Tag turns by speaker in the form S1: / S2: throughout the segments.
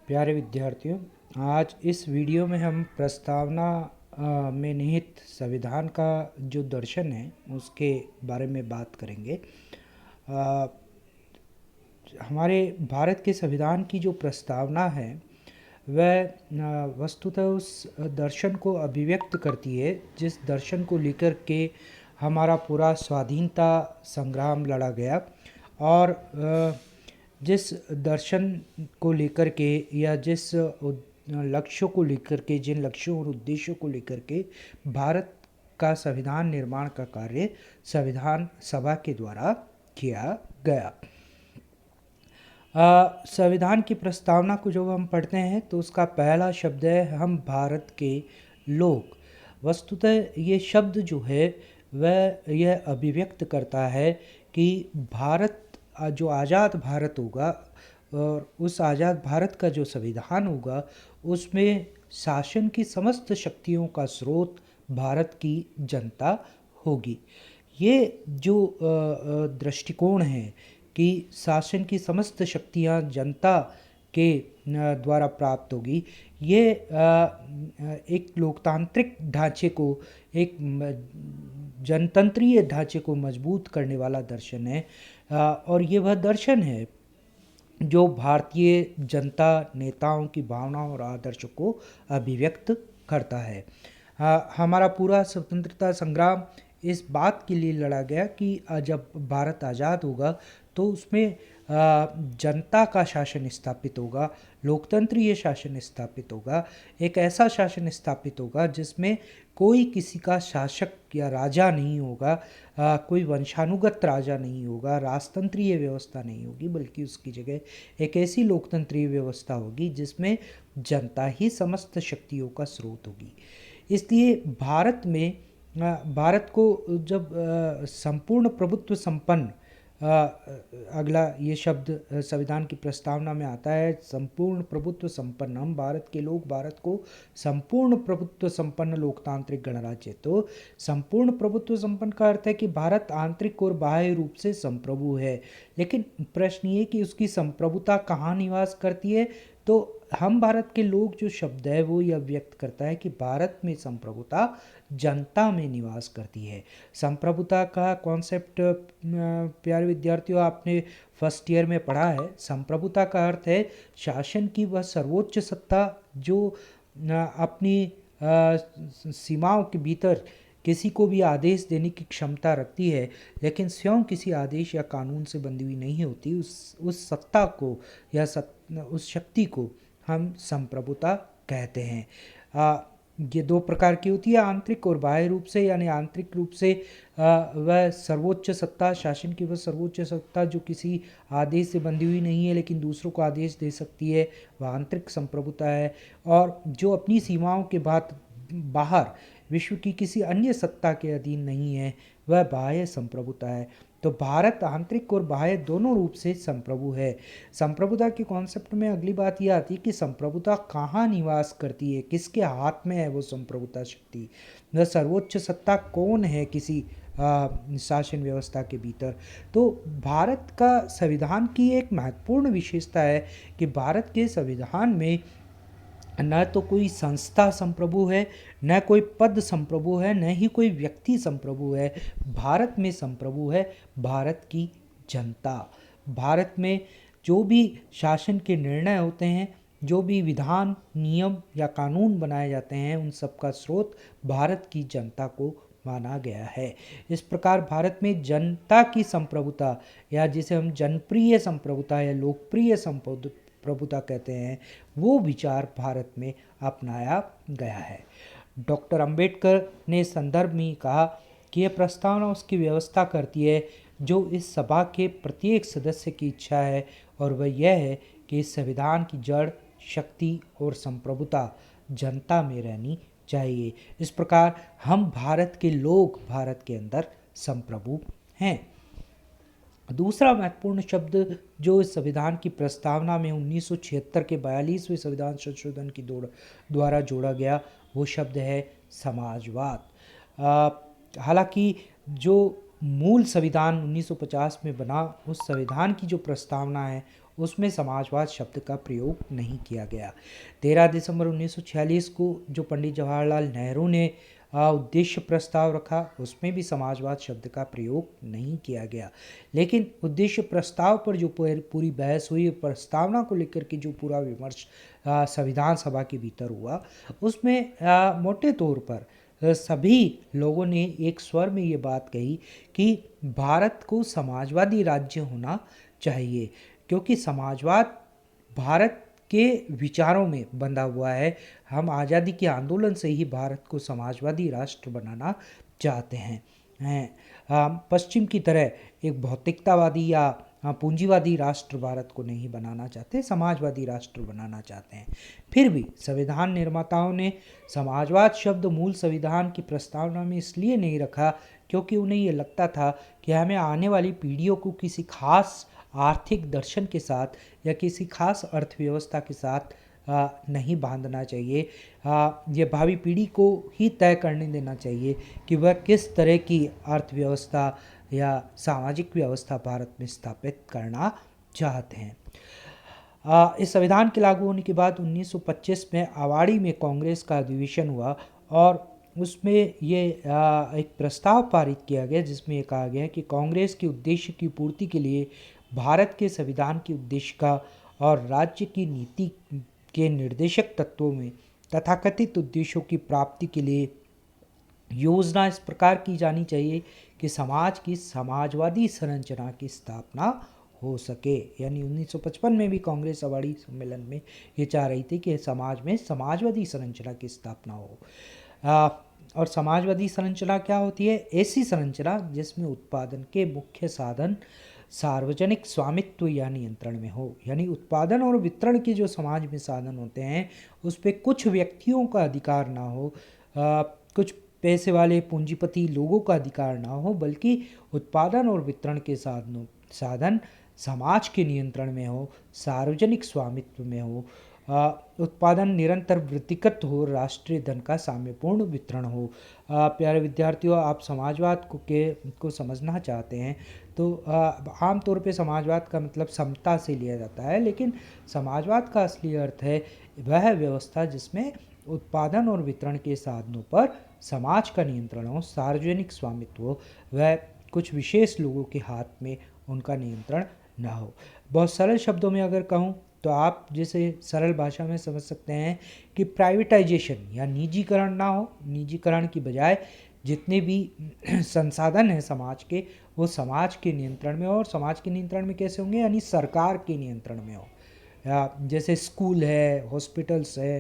S1: प्यारे विद्यार्थियों, आज इस वीडियो में हम प्रस्तावना में निहित संविधान का जो दर्शन है उसके बारे में बात करेंगे। अ, हमारे भारत के संविधान की जो प्रस्तावना है वह वस्तुतः उस दर्शन को अभिव्यक्त करती है जिस दर्शन को लेकर के हमारा पूरा स्वाधीनता संग्राम लड़ा गया। और जिस दर्शन को लेकर के या जिस लक्ष्यों को लेकर के, जिन लक्ष्यों और उद्देश्यों को लेकर के भारत का संविधान निर्माण का कार्य संविधान सभा के द्वारा किया गया। संविधान की प्रस्तावना को जब हम पढ़ते हैं तो उसका पहला शब्द है हम भारत के लोग। वस्तुतः ये शब्द जो है वह यह अभिव्यक्त करता है कि भारत जो आज़ाद भारत होगा और उस आज़ाद भारत का जो संविधान होगा उसमें शासन की समस्त शक्तियों का स्रोत भारत की जनता होगी। ये जो दृष्टिकोण है कि शासन की समस्त शक्तियां जनता के द्वारा प्राप्त होगी, ये एक लोकतांत्रिक ढांचे को, एक जनतंत्रीय ढांचे को मजबूत करने वाला दर्शन है। और ये वह दर्शन है जो भारतीय जनता नेताओं की भावनाओं और आदर्शों को अभिव्यक्त करता है। हमारा पूरा स्वतंत्रता संग्राम इस बात के लिए लड़ा गया कि जब भारत आज़ाद होगा तो उसमें जनता का शासन स्थापित होगा, लोकतंत्रीय शासन स्थापित होगा, एक ऐसा शासन स्थापित होगा जिसमें कोई किसी का शासक या राजा नहीं होगा, कोई वंशानुगत राजा नहीं होगा, राजतंत्रीय व्यवस्था नहीं होगी, बल्कि उसकी जगह एक ऐसी लोकतंत्रीय व्यवस्था होगी जिसमें जनता ही समस्त शक्तियों का स्रोत होगी। इसलिए भारत को जब संपूर्ण प्रभुत्व संपन्न, अगला ये शब्द संविधान की प्रस्तावना में आता है, संपूर्ण प्रभुत्व संपन्न। हम भारत के लोग भारत को संपूर्ण प्रभुत्व संपन्न लोकतांत्रिक गणराज्य। तो संपूर्ण प्रभुत्व संपन्न का अर्थ है कि भारत आंतरिक और बाह्य रूप से संप्रभु है। लेकिन प्रश्न ये कि उसकी संप्रभुता कहाँ निवास करती है। तो हम भारत के लोग जो शब्द है वो यह व्यक्त करता है कि भारत में संप्रभुता जनता में निवास करती है। संप्रभुता का कॉन्सेप्ट प्यारे विद्यार्थियों आपने फर्स्ट ईयर में पढ़ा है। संप्रभुता का अर्थ है शासन की वह सर्वोच्च सत्ता जो अपनी सीमाओं के भीतर किसी को भी आदेश देने की क्षमता रखती है, लेकिन स्वयं किसी आदेश या कानून से बंधी हुई नहीं होती। उस सत्ता को या उस शक्ति को हम संप्रभुता कहते हैं। ये दो प्रकार की होती है, आंतरिक और बाह्य रूप से। यानी आंतरिक रूप से वह सर्वोच्च सत्ता, शासन की वह सर्वोच्च सत्ता जो किसी आदेश से बंधी हुई नहीं है लेकिन दूसरों को आदेश दे सकती है, वह आंतरिक संप्रभुता है। और जो अपनी सीमाओं के बाहर विश्व की किसी अन्य सत्ता के अधीन नहीं है, वह बाह्य संप्रभुता है। तो भारत आंतरिक और बाह्य दोनों रूप से संप्रभु है। संप्रभुता के कॉन्सेप्ट में अगली बात यह आती है कि संप्रभुता कहाँ निवास करती है, किसके हाथ में है वो संप्रभुता शक्ति, वह सर्वोच्च सत्ता कौन है किसी शासन व्यवस्था के भीतर। तो भारत का संविधान की एक महत्वपूर्ण विशेषता है कि भारत के संविधान में न तो कोई संस्था संप्रभु है, न कोई पद संप्रभु है, न ही कोई व्यक्ति संप्रभु है। भारत में संप्रभु है भारत की जनता। भारत में जो भी शासन के निर्णय होते हैं, जो भी विधान, नियम या कानून बनाए जाते हैं, उन सब का स्रोत भारत की जनता को माना गया है। इस प्रकार भारत में जनता की संप्रभुता, या जिसे हम जनप्रिय संप्रभुता या लोकप्रिय संप्रभुता कहते हैं, वो विचार भारत में अपनाया गया है। डॉक्टर अंबेडकर ने संदर्भ में कहा कि यह प्रस्तावना उसकी व्यवस्था करती है जो इस सभा के प्रत्येक सदस्य की इच्छा है, और वह यह है कि इस संविधान की जड़, शक्ति और संप्रभुता जनता में रहनी चाहिए। इस प्रकार हम भारत के लोग भारत के अंदर संप्रभु हैं। दूसरा महत्वपूर्ण शब्द जो इस संविधान की प्रस्तावना में 1976 के 42वें संविधान संशोधन की द्वारा जोड़ा गया, वो शब्द है समाजवाद। हालांकि जो मूल संविधान 1950 में बना, उस संविधान की जो प्रस्तावना है उसमें समाजवाद शब्द का प्रयोग नहीं किया गया। 13 दिसंबर 1946 को जो पंडित जवाहरलाल नेहरू ने उद्देश्य प्रस्ताव रखा, उसमें भी समाजवाद शब्द का प्रयोग नहीं किया गया। लेकिन उद्देश्य प्रस्ताव पर जो पूरी बहस हुई, प्रस्तावना को लेकर के जो पूरा विमर्श संविधान सभा के भीतर हुआ, उसमें मोटे तौर पर सभी लोगों ने एक स्वर में ये बात कही कि भारत को समाजवादी राज्य होना चाहिए, क्योंकि समाजवाद भारत के विचारों में बंधा हुआ है। हम आज़ादी के आंदोलन से ही भारत को समाजवादी राष्ट्र बनाना चाहते हैं। पश्चिम की तरह एक भौतिकतावादी या पूंजीवादी राष्ट्र भारत को नहीं बनाना चाहते, समाजवादी राष्ट्र बनाना चाहते हैं। फिर भी संविधान निर्माताओं ने समाजवाद शब्द मूल संविधान की प्रस्तावना में इसलिए नहीं रखा क्योंकि उन्हें ये लगता था कि हमें आने वाली पीढ़ियों को किसी खास आर्थिक दर्शन के साथ या किसी खास अर्थव्यवस्था के साथ नहीं बांधना चाहिए। ये भावी पीढ़ी को ही तय करने देना चाहिए कि वह किस तरह की अर्थव्यवस्था या सामाजिक व्यवस्था भारत में स्थापित करना चाहते हैं। इस संविधान के लागू होने के बाद 1925 में अवाड़ी में कांग्रेस का अधिवेशन हुआ और उसमें ये एक प्रस्ताव पारित किया गया जिसमें ये कहा गया कि कांग्रेस के उद्देश्य की पूर्ति के लिए भारत के संविधान के उद्देश्य का और राज्य की नीति के निर्देशक तत्वों में तथाकथित उद्देश्यों की प्राप्ति के लिए योजना इस प्रकार की जानी चाहिए कि समाज की समाजवादी संरचना की स्थापना हो सके। यानी 1955 में भी कांग्रेस अवाड़ी सम्मेलन में ये चाह रही थी कि समाज में समाजवादी संरचना की स्थापना हो। और समाजवादी संरचना क्या होती है? ऐसी संरचना जिसमें उत्पादन के मुख्य साधन सार्वजनिक स्वामित्व या नियंत्रण में हो। यानी उत्पादन और वितरण के जो समाज में साधन होते हैं उस पर कुछ व्यक्तियों का अधिकार ना हो, कुछ पैसे वाले पूंजीपति लोगों का अधिकार ना हो, बल्कि उत्पादन और वितरण के साधन समाज के नियंत्रण में हो, सार्वजनिक स्वामित्व में हो, उत्पादन निरंतर वृद्धिगत हो, राष्ट्रीय धन का साम्यपूर्ण वितरण हो। प्यारे विद्यार्थियों, आप समाजवाद को समझना चाहते हैं तो आमतौर पे समाजवाद का मतलब समता से लिया जाता है, लेकिन समाजवाद का असली अर्थ है वह व्यवस्था जिसमें उत्पादन और वितरण के साधनों पर समाज का नियंत्रण हो, सार्वजनिक स्वामित्व हो, वह कुछ विशेष लोगों के हाथ में उनका नियंत्रण ना हो। बहुत सरल शब्दों में अगर कहूँ तो आप जैसे सरल भाषा में समझ सकते हैं कि प्राइवेटाइजेशन या निजीकरण ना हो। निजीकरण की बजाय जितने भी संसाधन हैं समाज के, वो समाज के नियंत्रण में हो। और समाज के नियंत्रण में कैसे होंगे? यानी सरकार के नियंत्रण में हो। जैसे स्कूल है, हॉस्पिटल्स है,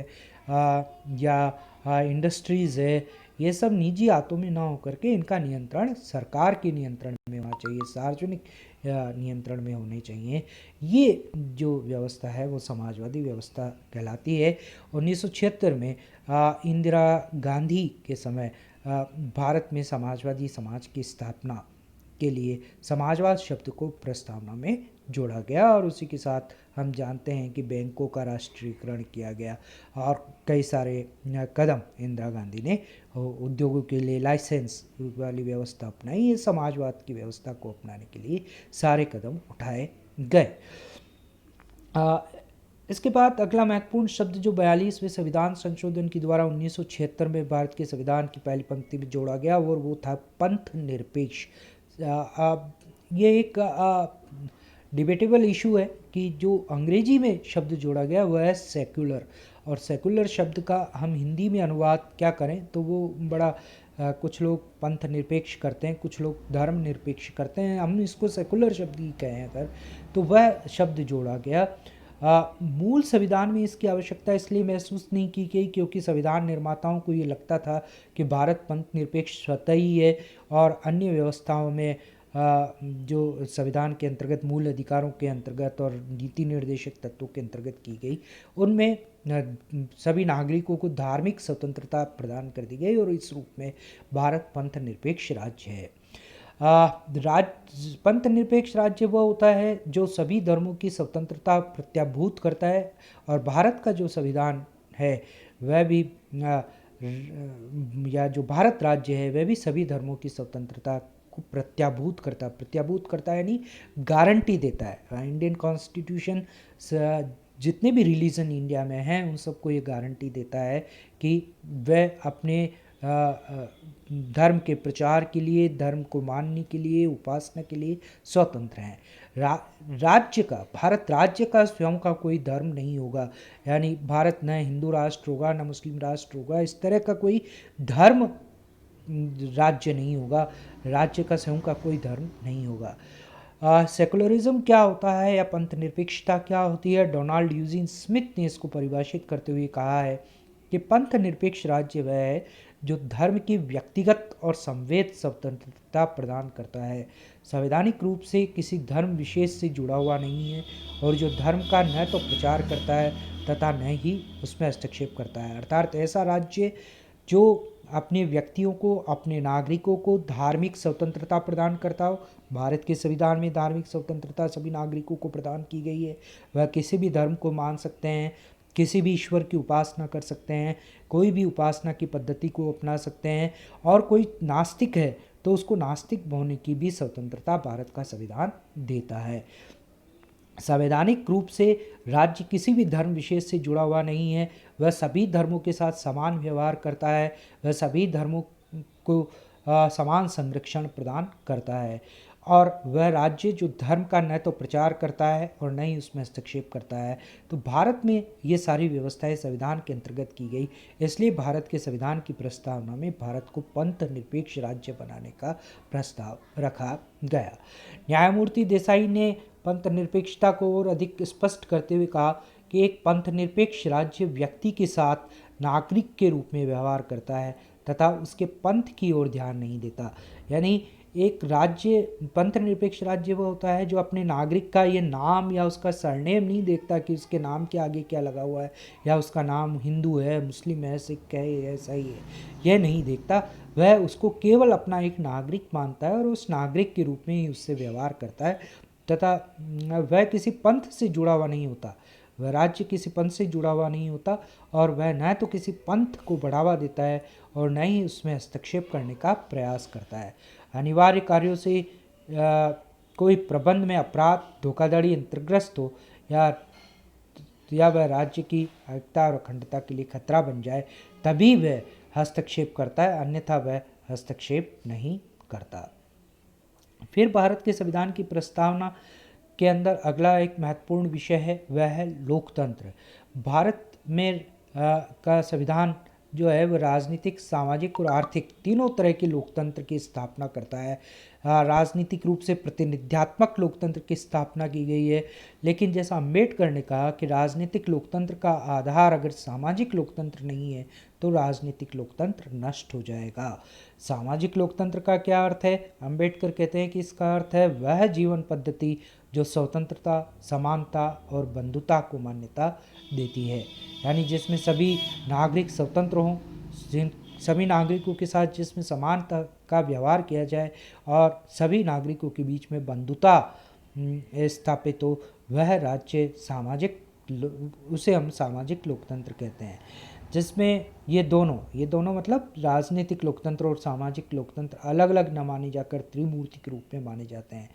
S1: या इंडस्ट्रीज़ है, ये सब निजी हाथों में ना होकर के इनका नियंत्रण सरकार के नियंत्रण में होना चाहिए, सार्वजनिक नियंत्रण में होने चाहिए। ये जो व्यवस्था है वो समाजवादी व्यवस्था कहलाती है। 1976 में इंदिरा गांधी के समय भारत में समाजवादी समाज की स्थापना के लिए समाजवाद शब्द को प्रस्तावना में जोड़ा गया और उसी के साथ हम जानते हैं कि बैंकों का राष्ट्रीयकरण किया गया और कई सारे कदम इंदिरा गांधी ने उद्योगों के लिए लाइसेंस वाली व्यवस्था अपनाई। ये समाजवाद की व्यवस्था को अपनाने के लिए सारे कदम उठाए गए। इसके बाद अगला महत्वपूर्ण शब्द जो 42वें संविधान संशोधन के द्वारा 1976 में भारत के संविधान की पहली पंक्ति में जोड़ा गया और वो था पंथ निरपेक्ष। ये एक डिबेटेबल इशू है कि जो अंग्रेजी में शब्द जोड़ा गया वह है सेक्युलर, और सेक्युलर शब्द का हम हिंदी में अनुवाद क्या करें तो वो बड़ा कुछ लोग पंथ निरपेक्ष करते हैं, कुछ लोग धर्म निरपेक्ष करते हैं, हम इसको सेक्युलर शब्द ही कहें अगर, तो वह शब्द जोड़ा गया। मूल संविधान में इसकी आवश्यकता इसलिए महसूस नहीं की गई क्योंकि संविधान निर्माताओं को ये लगता था कि भारत पंथ निरपेक्ष स्वतः ही है और अन्य व्यवस्थाओं में जो संविधान के अंतर्गत मूल अधिकारों के अंतर्गत और नीति निर्देशक तत्वों के अंतर्गत की गई, उनमें सभी नागरिकों को धार्मिक स्वतंत्रता प्रदान कर दी गई और इस रूप में भारत पंथ निरपेक्ष राज्य है। पंथ निरपेक्ष राज्य वह होता है जो सभी धर्मों की स्वतंत्रता प्रत्याभूत करता है और भारत का जो संविधान है वह भी या जो भारत राज्य है वह भी सभी धर्मों की स्वतंत्रता को प्रत्याभूत करता है यानी गारंटी देता है। इंडियन कॉन्स्टिट्यूशन जितने भी रिलीजन इंडिया में हैं उन सबको ये गारंटी देता है कि वह अपने धर्म के प्रचार के लिए, धर्म को मानने के लिए, उपासना के लिए स्वतंत्र हैं। राज्य का, भारत राज्य का स्वयं का कोई धर्म नहीं होगा, यानी भारत न हिंदू राष्ट्र होगा न मुस्लिम राष्ट्र होगा, इस तरह का कोई धर्म राज्य नहीं होगा, राज्य का स्वयं का कोई धर्म नहीं होगा। सेकुलरिज्म क्या होता है या पंथ निरपेक्षता क्या होती है? डोनाल्ड यूजिन स्मिथ ने इसको परिभाषित करते हुए कहा है कि पंथ निरपेक्ष राज्य वह है जो धर्म की व्यक्तिगत और संवेद स्वतंत्रता प्रदान करता है, संवैधानिक रूप से किसी धर्म विशेष से जुड़ा हुआ नहीं है, और जो धर्म का न तो प्रचार करता है तथा न ही उसमें हस्तक्षेप करता है। अर्थात ऐसा राज्य जो अपने व्यक्तियों को, अपने नागरिकों को धार्मिक स्वतंत्रता प्रदान करता हो। भारत के संविधान में धार्मिक स्वतंत्रता सभी नागरिकों को प्रदान की गई है। वह किसी भी धर्म को मान सकते हैं, किसी भी ईश्वर की उपासना कर सकते हैं, कोई भी उपासना की पद्धति को अपना सकते हैं, और कोई नास्तिक है तो उसको नास्तिक होने की भी स्वतंत्रता भारत का संविधान देता है। संवैधानिक रूप से राज्य किसी भी धर्म विशेष से जुड़ा हुआ नहीं है, वह सभी धर्मों के साथ समान व्यवहार करता है, वह सभी धर्मों को समान संरक्षण प्रदान करता है, और वह राज्य जो धर्म का न तो प्रचार करता है और न ही उसमें हस्तक्षेप करता है। तो भारत में ये सारी व्यवस्थाएं संविधान के अंतर्गत की गई, इसलिए भारत के संविधान की प्रस्तावना में भारत को पंथ निरपेक्ष राज्य बनाने का प्रस्ताव रखा गया। न्यायमूर्ति देसाई ने पंथ निरपेक्षता को और अधिक स्पष्ट करते हुए कहा कि एक पंथ निरपेक्ष राज्य व्यक्ति के साथ नागरिक के रूप में व्यवहार करता है तथा उसके पंथ की ओर ध्यान नहीं देता। यानी एक राज्य, पंथ निरपेक्ष राज्य वो होता है जो अपने नागरिक का ये नाम या उसका सरनेम नहीं देखता कि उसके नाम के आगे क्या लगा हुआ है, या उसका नाम हिंदू है, मुस्लिम है, सिख है, ऐसा ही है, यह नहीं देखता। वह उसको केवल अपना एक नागरिक मानता है और उस नागरिक के रूप में ही उससे व्यवहार करता है, तथा वह किसी पंथ से जुड़ा हुआ नहीं होता, वह राज्य किसी पंथ से जुड़ा हुआ नहीं होता, और वह न तो किसी पंथ को बढ़ावा देता है और न ही उसमें हस्तक्षेप करने का प्रयास करता है। अनिवार्य कार्यों से कोई प्रबंध में अपराध, धोखाधड़ी, इंद्रग्रस्त हो या वह राज्य की एकता और अखंडता के लिए खतरा बन जाए, तभी वह हस्तक्षेप करता है, अन्यथा वह हस्तक्षेप नहीं करता। फिर भारत के संविधान की प्रस्तावना के अंदर अगला एक महत्वपूर्ण विषय है, वह है लोकतंत्र। भारत में का संविधान जो है वह राजनीतिक, सामाजिक और आर्थिक तीनों तरह के लोकतंत्र की स्थापना करता है। राजनीतिक रूप से प्रतिनिध्यात्मक लोकतंत्र की स्थापना की गई है, लेकिन जैसा अम्बेडकर ने कहा कि राजनीतिक लोकतंत्र का आधार अगर सामाजिक लोकतंत्र नहीं है तो राजनीतिक लोकतंत्र नष्ट हो जाएगा। सामाजिक लोकतंत्र का क्या अर्थ है? अम्बेडकर कहते हैं कि इसका अर्थ है वह जीवन पद्धति जो स्वतंत्रता, समानता और बंधुता को मान्यता देती है, यानी जिसमें सभी नागरिक स्वतंत्र हों, सभी नागरिकों के साथ जिसमें समानता का व्यवहार किया जाए और सभी नागरिकों के बीच में बंधुता स्थापित हो, वह राज्य सामाजिक, उसे हम सामाजिक लोकतंत्र कहते हैं। जिसमें ये दोनों मतलब राजनीतिक लोकतंत्र और सामाजिक लोकतंत्र अलग अलग न माने जाकर त्रिमूर्ति के रूप में माने जाते हैं।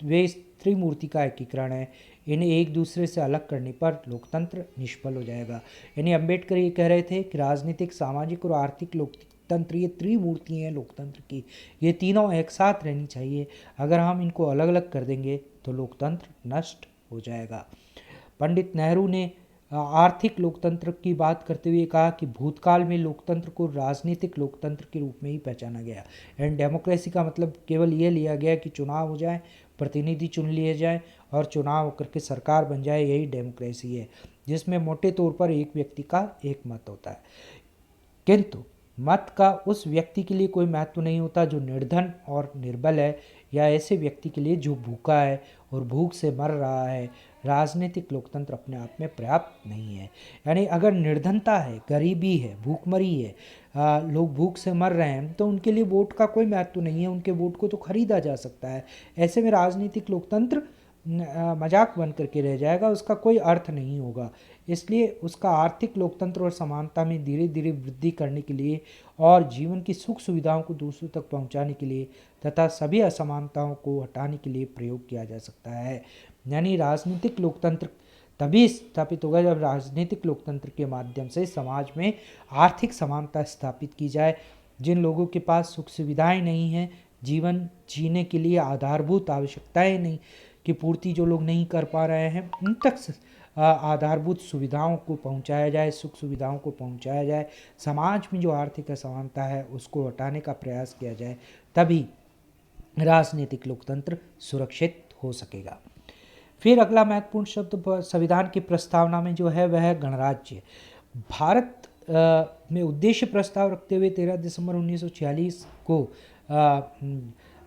S1: वे इस त्रिमूर्ति का एकीकरण है, इन्हें एक दूसरे से अलग करने पर लोकतंत्र निष्फल हो जाएगा। यानी अम्बेडकर ये कह रहे थे कि राजनीतिक, सामाजिक और आर्थिक लोकतंत्र ये त्रिमूर्ति हैं लोकतंत्र की, ये तीनों एक साथ रहनी चाहिए। अगर हम इनको अलग अलग कर देंगे तो लोकतंत्र नष्ट हो जाएगा। पंडित नेहरू ने आर्थिक लोकतंत्र की बात करते हुए कहा कि भूतकाल में लोकतंत्र को राजनीतिक लोकतंत्र के रूप में ही पहचाना गया, एंड डेमोक्रेसी का मतलब केवल ये लिया गया कि चुनाव हो जाए, प्रतिनिधि चुन लिए जाए और चुनाव होकर के सरकार बन जाए, यही डेमोक्रेसी है, जिसमें मोटे तौर पर एक व्यक्ति का एक मत होता है। किंतु मत का उस व्यक्ति के लिए कोई महत्व नहीं होता जो निर्धन और निर्बल है, या ऐसे व्यक्ति के लिए जो भूखा है और भूख से मर रहा है। राजनीतिक लोकतंत्र अपने आप में पर्याप्त नहीं है। यानी अगर निर्धनता है, गरीबी है, भूखमरी है, लोग भूख से मर रहे हैं, तो उनके लिए वोट का कोई महत्व नहीं है, उनके वोट को तो खरीदा जा सकता है। ऐसे में राजनीतिक लोकतंत्र मजाक बन करके रह जाएगा, उसका कोई अर्थ नहीं होगा। इसलिए उसका आर्थिक लोकतंत्र और समानता में धीरे धीरे वृद्धि करने के लिए और जीवन की सुख सुविधाओं को दूसरों तक पहुंचाने के लिए तथा सभी असमानताओं को हटाने के लिए प्रयोग किया जा सकता है। यानी राजनीतिक लोकतंत्र तभी स्थापित होगा जब राजनीतिक लोकतंत्र के माध्यम से समाज में आर्थिक समानता स्थापित की जाए। जिन लोगों के पास सुख सुविधाएं नहीं हैं, जीवन जीने के लिए आधारभूत आवश्यकताएं नहीं की पूर्ति जो लोग नहीं कर पा रहे हैं, उन तक आधारभूत सुविधाओं को पहुंचाया जाए, सुख सुविधाओं को पहुंचाया जाए। समाज में जो आर्थिक असमानता है उसको हटाने का प्रयास किया जाए, तभी राजनीतिक लोकतंत्र सुरक्षित हो सकेगा। फिर अगला महत्वपूर्ण शब्द संविधान की प्रस्तावना में जो है वह है गणराज्य। भारत में उद्देश्य प्रस्ताव रखते हुए 13 दिसंबर 1946 को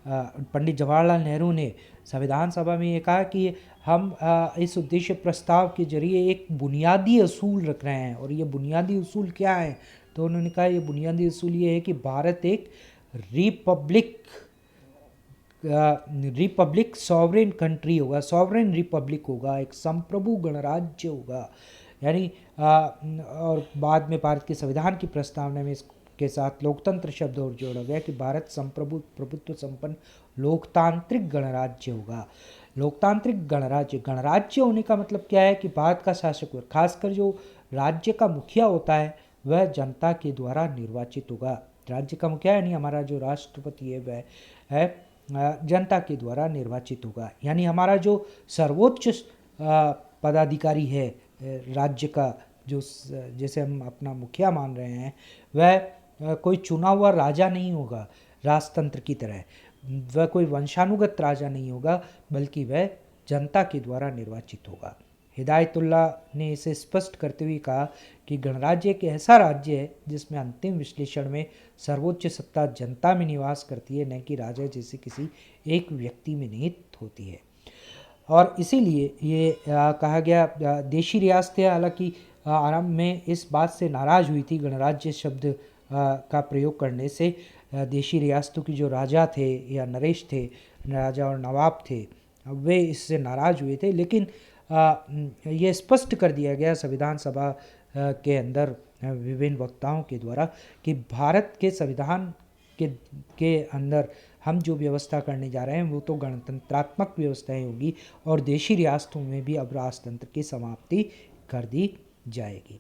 S1: पंडित जवाहरलाल नेहरू ने संविधान सभा में ये कहा कि हम इस उद्देश्य प्रस्ताव के जरिए एक बुनियादी असूल रख रहे हैं। और ये बुनियादी असूल क्या है? तो उन्होंने कहा ये बुनियादी असूल ये है कि भारत एक रिपब्लिक सॉवरेन कंट्री होगा, सॉवरेन रिपब्लिक होगा, एक संप्रभु गणराज्य होगा। यानी और बाद में भारत के संविधान की प्रस्तावना में इसके साथ लोकतंत्र शब्द और जोड़ा गया कि भारत प्रभुत्व संपन्न लोकतांत्रिक गणराज्य होगा। लोकतांत्रिक गणराज्य, गणराज्य होने का मतलब क्या है कि भारत का शासक वर्ग, खासकर जो राज्य का मुखिया होता है वह जनता के द्वारा निर्वाचित होगा। राज्य का मुखिया यानी हमारा जो राष्ट्रपति है वह है जनता के द्वारा निर्वाचित होगा। यानी हमारा जो सर्वोच्च पदाधिकारी है राज्य का, जो जैसे हम अपना मुखिया मान रहे हैं, वह कोई चुना हुआ राजा नहीं होगा राजतंत्र की तरह, वह कोई वंशानुगत राजा नहीं होगा, बल्कि वह जनता के द्वारा निर्वाचित होगा। हिदायतुल्लाह ने इसे स्पष्ट करते हुए कहा कि गणराज्य एक ऐसा राज्य है जिसमें अंतिम विश्लेषण में सर्वोच्च सत्ता जनता में निवास करती है, न कि राजा जैसे किसी एक व्यक्ति में निहित होती है। और इसीलिए ये कहा गया, देशी रियासतें हालांकि आरंभ में इस बात से नाराज़ हुई थी गणराज्य शब्द का प्रयोग करने से। देशी रियासतों की जो राजा थे या नरेश थे, राजा और नवाब थे, वे इससे नाराज़ हुए थे। लेकिन ये स्पष्ट कर दिया गया संविधान सभा के अंदर विभिन्न वक्ताओं के द्वारा कि भारत के संविधान के अंदर हम जो व्यवस्था करने जा रहे हैं वो तो गणतंत्रात्मक व्यवस्थाएं होगी और देशी रियासतों में भी अब राजतंत्र की समाप्ति कर दी जाएगी।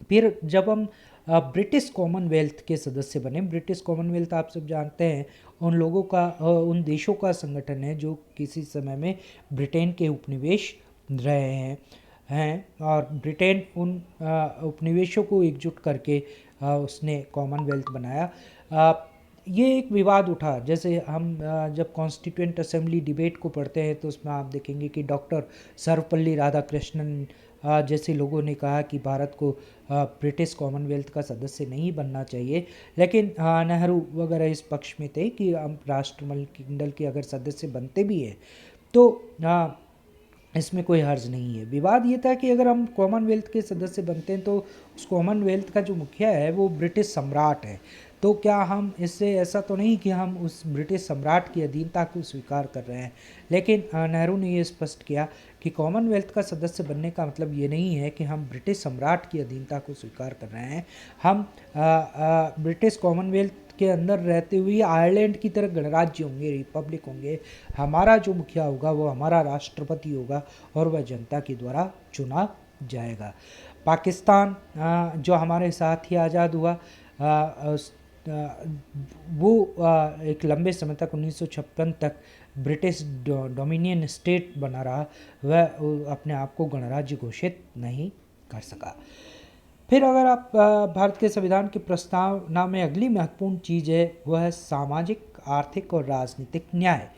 S1: फिर जब हम ब्रिटिश कॉमनवेल्थ के सदस्य बने, ब्रिटिश कॉमनवेल्थ आप सब जानते हैं उन लोगों का, उन देशों का संगठन है जो किसी समय में ब्रिटेन के उपनिवेश रहे हैं और ब्रिटेन उन उपनिवेशों को एकजुट करके उसने कॉमनवेल्थ बनाया। ये एक विवाद उठा, जैसे हम जब कॉन्स्टिट्यूएंट असेंबली डिबेट को पढ़ते हैं तो उसमें आप देखेंगे कि डॉक्टर सर्वपल्ली राधाकृष्णन जैसे लोगों ने कहा कि भारत को ब्रिटिश कॉमनवेल्थ का सदस्य नहीं बनना चाहिए, लेकिन नेहरू वगैरह इस पक्ष में थे कि हम राष्ट्रमंडल के अगर सदस्य बनते भी हैं तो इसमें कोई हर्ज नहीं है। विवाद ये था कि अगर हम कॉमनवेल्थ के सदस्य बनते हैं तो उस कॉमनवेल्थ का जो मुखिया है वो ब्रिटिश सम्राट है, तो क्या हम इससे ऐसा तो नहीं कि हम उस ब्रिटिश सम्राट की अधीनता को स्वीकार कर रहे हैं। लेकिन नेहरू ने ये स्पष्ट किया कि कॉमनवेल्थ का सदस्य बनने का मतलब ये नहीं है कि हम ब्रिटिश सम्राट की अधीनता को स्वीकार कर रहे हैं। हम ब्रिटिश कॉमनवेल्थ के अंदर रहते हुए आयरलैंड की तरह गणराज्य होंगे, रिपब्लिक होंगे। हमारा जो मुखिया होगा वो हमारा राष्ट्रपति होगा और वह जनता के द्वारा चुना जाएगा। पाकिस्तान जो हमारे साथ ही आज़ाद हुआ, वो एक लंबे समय तक 1956 तक ब्रिटिश डोमिनियन स्टेट बना रहा, वह अपने आप को गणराज्य घोषित नहीं कर सका। फिर अगर आप भारत के संविधान की प्रस्तावना में अगली महत्वपूर्ण चीज़ है वह है सामाजिक, आर्थिक और राजनीतिक न्याय।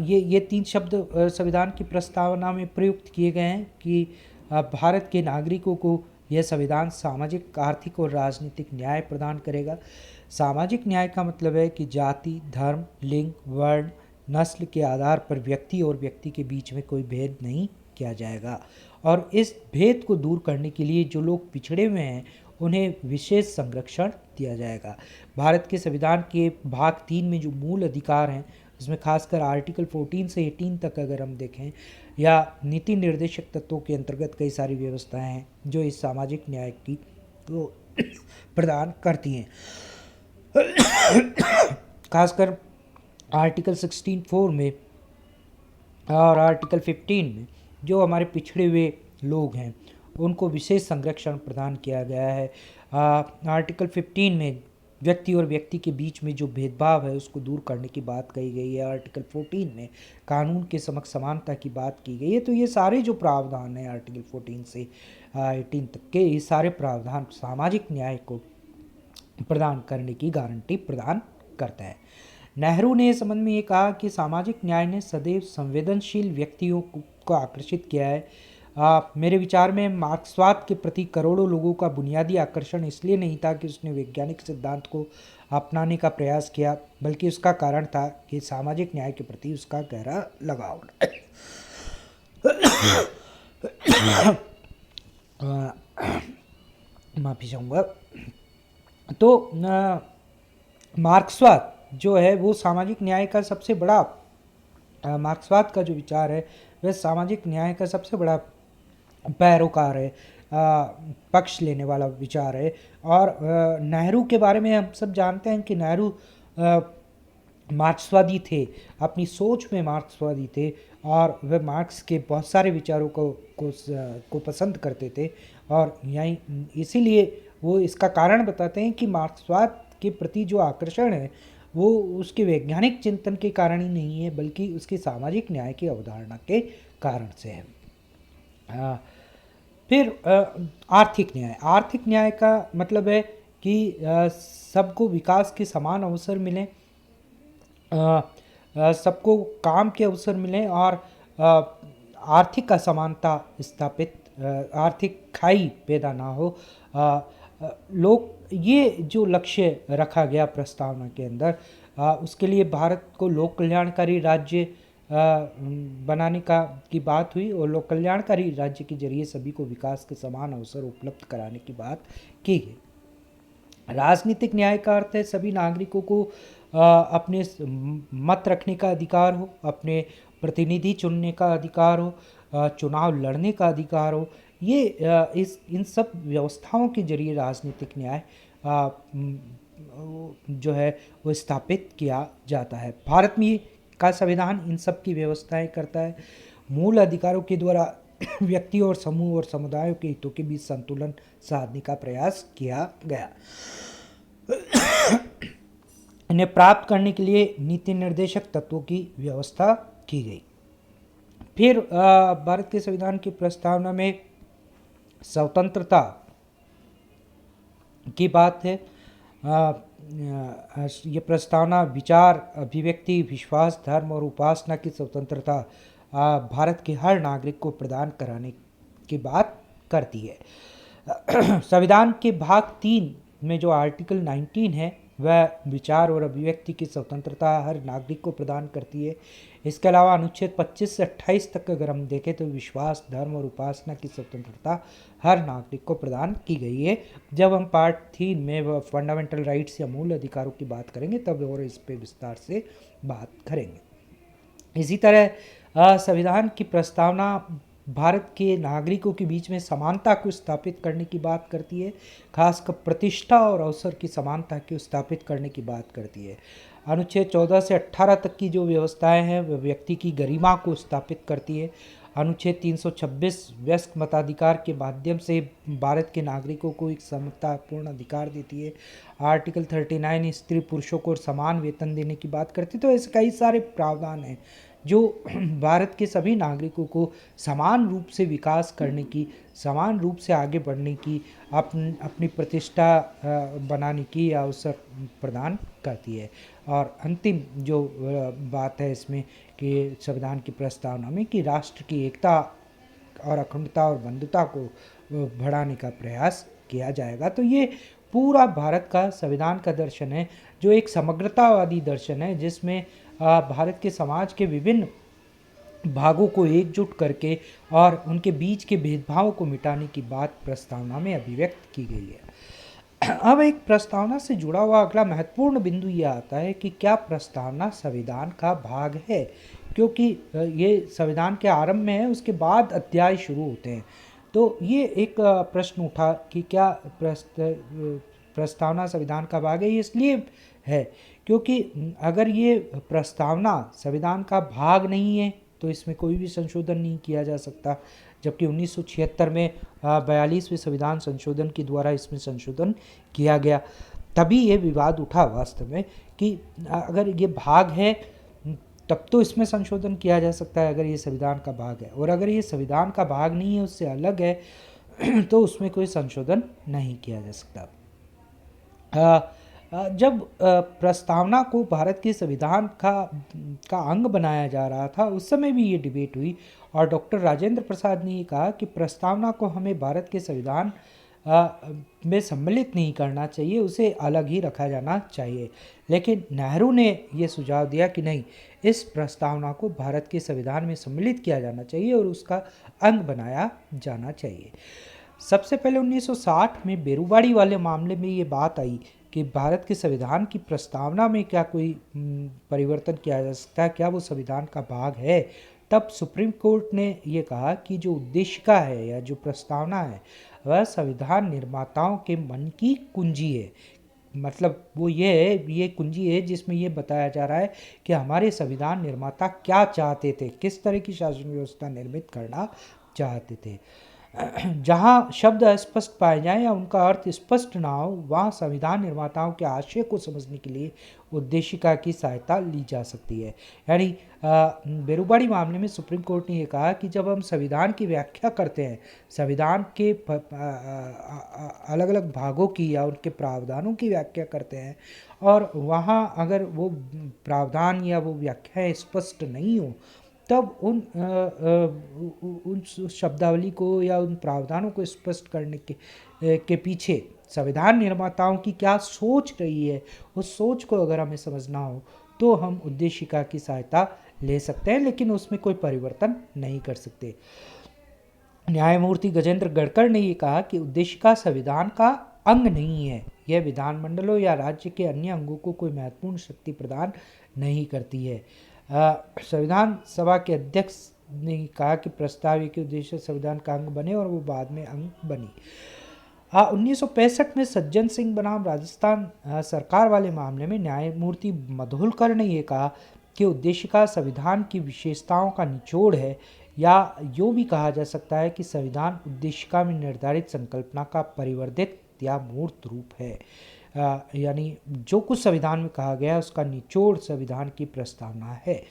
S1: ये तीन शब्द संविधान की प्रस्तावना में प्रयुक्त किए गए हैं कि भारत के नागरिकों को यह संविधान सामाजिक, आर्थिक और राजनीतिक न्याय प्रदान करेगा। सामाजिक न्याय का मतलब है कि जाति, धर्म, लिंग, वर्ण, नस्ल के आधार पर व्यक्ति और व्यक्ति के बीच में कोई भेद नहीं किया जाएगा और इस भेद को दूर करने के लिए जो लोग पिछड़े हुए हैं उन्हें विशेष संरक्षण दिया जाएगा। भारत के संविधान के भाग 3 में जो मूल अधिकार हैं इसमें खासकर आर्टिकल 14 से 18 तक अगर हम देखें, या नीति निर्देशक तत्वों के अंतर्गत कई सारी व्यवस्थाएं हैं जो इस सामाजिक न्याय की को प्रदान करती हैं। खासकर आर्टिकल 16(4) में और आर्टिकल 15 में जो हमारे पिछड़े हुए लोग हैं उनको विशेष संरक्षण प्रदान किया गया है। आर्टिकल 15 में व्यक्ति और व्यक्ति के बीच में जो भेदभाव है उसको दूर करने की बात कही गई है। आर्टिकल 14 में कानून के समक्ष समानता की बात की गई है। तो ये सारे जो प्रावधान हैं आर्टिकल 14 से 18 तक के, ये सारे प्रावधान सामाजिक न्याय को प्रदान करने की गारंटी प्रदान करता है। नेहरू ने इस संबंध में ये कहा कि सामाजिक न्याय ने सदैव संवेदनशील व्यक्तियों को आकर्षित किया है। मेरे विचार में मार्क्सवाद के प्रति करोड़ों लोगों का बुनियादी आकर्षण इसलिए नहीं था कि उसने वैज्ञानिक सिद्धांत को अपनाने का प्रयास किया, बल्कि उसका कारण था कि सामाजिक न्याय के प्रति उसका गहरा लगाव। माफी चाहूँगा। तो मार्क्सवाद जो है वो सामाजिक न्याय का सबसे बड़ा, मार्क्सवाद का जो विचार है वह सामाजिक न्याय का सबसे बड़ा पैरोकार है, पक्ष लेने वाला विचार है। और नेहरू के बारे में हम सब जानते हैं कि नेहरू मार्क्सवादी थे, अपनी सोच में मार्क्सवादी थे और वह मार्क्स के बहुत सारे विचारों को पसंद करते थे। और यही इसीलिए वो इसका कारण बताते हैं कि मार्क्सवाद के प्रति जो आकर्षण है वो उसके वैज्ञानिक चिंतन के कारण ही नहीं है, बल्कि उसकी सामाजिक न्याय की अवधारणा के कारण से है। फिर आर्थिक न्याय। आर्थिक न्याय का मतलब है कि सबको विकास के समान अवसर मिलें, सबको काम के अवसर मिलें और आर्थिक असमानता स्थापित, आर्थिक खाई पैदा ना हो। लोग ये जो लक्ष्य रखा गया प्रस्तावना के अंदर, उसके लिए भारत को लोक कल्याणकारी राज्य बनाने की बात हुई और लोक कल्याणकारी राज्य के जरिए सभी को विकास के समान अवसर उपलब्ध कराने की बात की गई। राजनीतिक न्याय का अर्थ है सभी नागरिकों को अपने मत रखने का अधिकार हो, अपने प्रतिनिधि चुनने का अधिकार हो, चुनाव लड़ने का अधिकार हो। ये इन सब व्यवस्थाओं के जरिए राजनीतिक न्याय जो है वो स्थापित किया जाता है। भारत में का संविधान इन सब की व्यवस्थाएं करता है। मूल अधिकारों के द्वारा व्यक्ति और समूह और समुदायों के हितों के बीच संतुलन साधने का प्रयास किया गया। इन्हें प्राप्त करने के लिए नीति निर्देशक तत्वों की व्यवस्था की गई। फिर भारत के संविधान की प्रस्तावना में स्वतंत्रता की बात है। ये प्रस्तावना विचार, अभिव्यक्ति, विश्वास, धर्म और उपासना की स्वतंत्रता भारत के हर नागरिक को प्रदान कराने की बात करती है। संविधान के भाग 3 में जो आर्टिकल 19 है वह विचार और अभिव्यक्ति की स्वतंत्रता हर नागरिक को प्रदान करती है। इसके अलावा अनुच्छेद 25 से 28 तक अगर हम देखें तो विश्वास, धर्म और उपासना की स्वतंत्रता हर नागरिक को प्रदान की गई है। जब हम पार्ट 3 में फंडामेंटल राइट्स या मूल अधिकारों की बात करेंगे तब और इस पे विस्तार से बात करेंगे। इसी तरह संविधान की प्रस्तावना भारत के नागरिकों के बीच में समानता को स्थापित करने की बात करती है, खासकर प्रतिष्ठा और अवसर की समानता को स्थापित करने की बात करती है। अनुच्छेद 14 से 18 तक की जो व्यवस्थाएं हैं वह व्यक्ति की गरिमा को स्थापित करती है। अनुच्छेद 326 वयस्क मताधिकार के माध्यम से भारत के नागरिकों को एक समतापूर्ण अधिकार देती है। आर्टिकल 39 स्त्री पुरुषों को समान वेतन देने की बात करती है। तो ऐसे कई सारे प्रावधान हैं जो भारत के सभी नागरिकों को समान रूप से विकास करने की, समान रूप से आगे बढ़ने की, अपनी प्रतिष्ठा बनाने की अवसर प्रदान करती है। और अंतिम जो बात है इसमें कि संविधान की प्रस्तावना में कि राष्ट्र की एकता और अखंडता और बंधुता को बढ़ाने का प्रयास किया जाएगा। तो ये पूरा भारत का संविधान का दर्शन है जो एक समग्रतावादी दर्शन है, जिसमें भारत के समाज के विभिन्न भागों को एकजुट करके और उनके बीच के भेदभाव को मिटाने की बात प्रस्तावना में अभिव्यक्त की गई है। अब एक प्रस्तावना से जुड़ा हुआ अगला महत्वपूर्ण बिंदु ये आता है कि क्या प्रस्तावना संविधान का भाग है, क्योंकि ये संविधान के आरंभ में है, उसके बाद अध्याय शुरू होते हैं। तो ये एक प्रश्न उठा कि क्या प्रस्तावना संविधान का भाग है। ये इसलिए है क्योंकि अगर ये प्रस्तावना संविधान का भाग नहीं है तो इसमें कोई भी संशोधन नहीं किया जा सकता, जबकि 1976 में 42वें संविधान संशोधन के द्वारा इसमें संशोधन किया गया। तभी ये विवाद उठा वास्तव में कि अगर ये भाग है तब तो इसमें संशोधन किया जा सकता है अगर ये संविधान का भाग है, और अगर ये संविधान का भाग नहीं है, उससे अलग है तो उसमें कोई संशोधन नहीं किया जा सकता। जब प्रस्तावना को भारत के संविधान का अंग बनाया जा रहा था, उस समय भी ये डिबेट हुई और डॉक्टर राजेंद्र प्रसाद ने ये कहा कि प्रस्तावना को हमें भारत के संविधान में सम्मिलित नहीं करना चाहिए, उसे अलग ही रखा जाना चाहिए। लेकिन नेहरू ने ये सुझाव दिया कि नहीं, इस प्रस्तावना को भारत के संविधान में सम्मिलित किया जाना चाहिए और उसका अंग बनाया जाना चाहिए। सबसे पहले 1960 में बेरुवाड़ी वाले मामले में ये बात आई कि भारत के संविधान की प्रस्तावना में क्या कोई परिवर्तन किया जा सकता है, क्या वो संविधान का भाग है। तब सुप्रीम कोर्ट ने ये कहा कि जो उद्देशिका है या जो प्रस्तावना है वह संविधान निर्माताओं के मन की कुंजी है। मतलब वो ये है, ये कुंजी है जिसमें ये बताया जा रहा है कि हमारे संविधान निर्माता क्या चाहते थे, किस तरह की शासन व्यवस्था निर्मित करना चाहते थे। जहाँ शब्द अस्पष्ट पाए जाएं या उनका अर्थ स्पष्ट ना हो, वहाँ संविधान निर्माताओं के आशय को समझने के लिए उद्देशिका की सहायता ली जा सकती है। यानी बेरुबाड़ी मामले में सुप्रीम कोर्ट ने ये कहा कि जब हम संविधान की व्याख्या करते हैं, संविधान के अलग अलग भागों की या उनके प्रावधानों की व्याख्या करते हैं, और वहाँ अगर वो प्रावधान या वो व्याख्याएं स्पष्ट नहीं हो, तब उन शब्दावली को या उन प्रावधानों को स्पष्ट करने के पीछे संविधान निर्माताओं की क्या सोच रही है, उस सोच को अगर हमें समझना हो तो हम उद्देशिका की सहायता ले सकते हैं, लेकिन उसमें कोई परिवर्तन नहीं कर सकते। न्यायमूर्ति गजेंद्र गढ़कर ने ये कहा कि उद्देशिका संविधान का अंग नहीं है, यह विधानमंडलों या राज्य के अन्य अंगों को कोई महत्वपूर्ण शक्ति प्रदान नहीं करती है। संविधान सभा के अध्यक्ष ने कहा कि प्रस्ताव के उद्देश्य संविधान का अंग बने और वो बाद में अंग बनी। 1965 में सज्जन सिंह बनाम राजस्थान सरकार वाले मामले में न्यायमूर्ति मधुलकर ने यह कहा कि उद्देशिका संविधान की विशेषताओं का निचोड़ है, या यूँ भी कहा जा सकता है कि संविधान उद्देशिका में निर्धारित संकल्पना का परिवर्धित या मूर्त रूप है। यानी जो कुछ संविधान में कहा गया है उसका निचोड़ संविधान की प्रस्तावना है।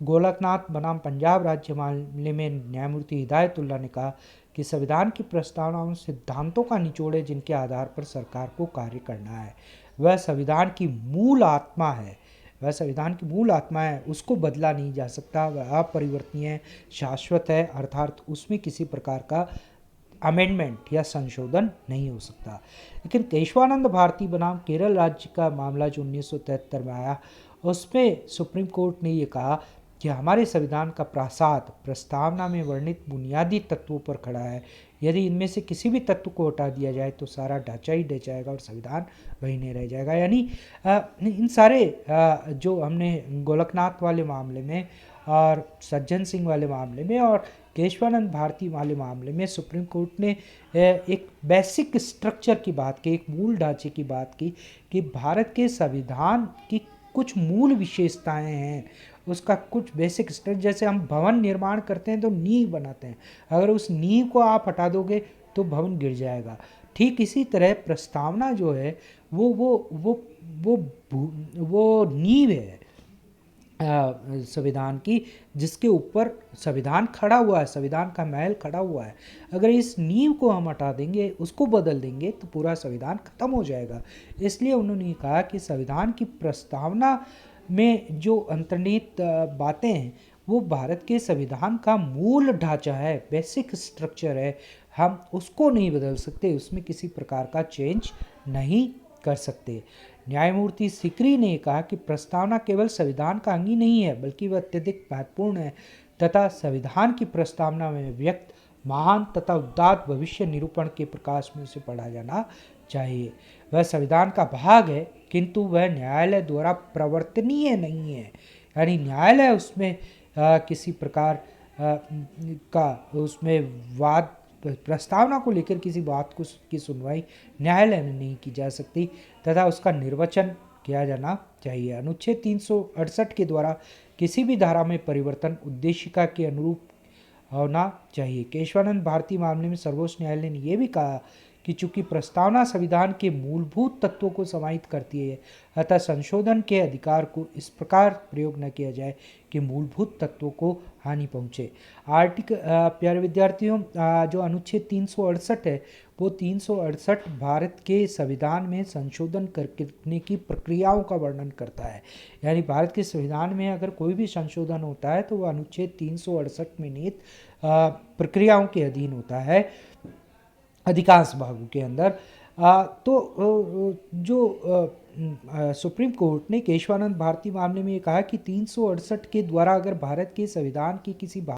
S1: गोलकनाथ बनाम पंजाब राज्य मामले में न्यायमूर्ति हिदायतुल्लाह ने कहा कि संविधान की प्रस्तावना उन सिद्धांतों का निचोड़ है जिनके आधार पर सरकार को कार्य करना है। वह संविधान की मूल आत्मा है, वह संविधान की मूल आत्मा है, उसको बदला नहीं जा सकता, वह अपरिवर्तनीय है, शाश्वत है, अर्थात उसमें किसी प्रकार का अमेंडमेंट या संशोधन नहीं हो सकता। लेकिन केशवानंद भारती बनाम केरल राज्य का मामला जो 1973 में आया, उसमें सुप्रीम कोर्ट ने ये कहा कि हमारे संविधान का प्रासाद प्रस्तावना में वर्णित बुनियादी तत्वों पर खड़ा है। यदि इनमें से किसी भी तत्व को हटा दिया जाए तो सारा ढांचा ही ढह जाएगा और संविधान वही नहीं रह जाएगा। यानी इन सारे जो हमने गोलकनाथ वाले मामले में और सज्जन सिंह वाले मामले में और केशवानंद भारती वाले मामले में सुप्रीम कोर्ट ने एक बेसिक स्ट्रक्चर की बात की, एक मूल ढांचे की बात की कि भारत के संविधान की कुछ मूल विशेषताएं हैं, उसका कुछ बेसिक स्ट्रक्चर, जैसे हम भवन निर्माण करते हैं तो नींव बनाते हैं, अगर उस नींव को आप हटा दोगे तो भवन गिर जाएगा। ठीक इसी तरह प्रस्तावना जो है वो नींव है संविधान की, जिसके ऊपर संविधान खड़ा हुआ है, संविधान का महल खड़ा हुआ है। अगर इस नींव को हम हटा देंगे, उसको बदल देंगे तो पूरा संविधान खत्म हो जाएगा। इसलिए उन्होंने कहा कि संविधान की प्रस्तावना में जो अंतर्निहित बातें हैं वो भारत के संविधान का मूल ढांचा है, बेसिक स्ट्रक्चर है, हम उसको नहीं बदल सकते, उसमें किसी प्रकार का चेंज नहीं कर सकते। न्यायमूर्ति सिकरी ने कहा कि प्रस्तावना केवल संविधान का अंग ही नहीं है बल्कि वह अत्यधिक महत्वपूर्ण है तथा संविधान की प्रस्तावना में व्यक्त महान तथा उदात्त भविष्य निरूपण के प्रकाश में उसे पढ़ा जाना चाहिए। वह संविधान का भाग है, किंतु वह न्यायालय द्वारा प्रवर्तनीय नहीं है। यानी न्यायालय उसमें किसी प्रकार का उसमें वाद प्रस्तावना को लेकर किसी बात को की सुनवाई न्यायालय में नहीं की जा सकती तथा उसका निर्वचन किया जाना चाहिए। अनुच्छेद 368 के द्वारा किसी भी धारा में परिवर्तन उद्देशिका के अनुरूप होना चाहिए। केशवानंद भारती मामले में सर्वोच्च न्यायालय ने यह भी कहा कि चूंकि प्रस्तावना संविधान के मूलभूत तत्वों को समाहित करती है, अतः संशोधन के अधिकार को इस प्रकार प्रयोग न किया जाए कि मूलभूत तत्वों को हानि पहुंचे। प्यारे विद्यार्थियों, जो अनुच्छेद 368 है, वो 368 भारत के संविधान में संशोधन करने की प्रक्रियाओं का वर्णन करता है। यानी भारत के संविधान में अगर कोई भी संशोधन होता है तो वह अनुच्छेद 368 में निहित प्रक्रियाओं के अधीन होता है अधिकांश भागों के अंदर। सुप्रीम कोर्ट ने केशवानंद भारती मामले में ये कहा कि 368 के द्वारा अगर भारत के संविधान की किसी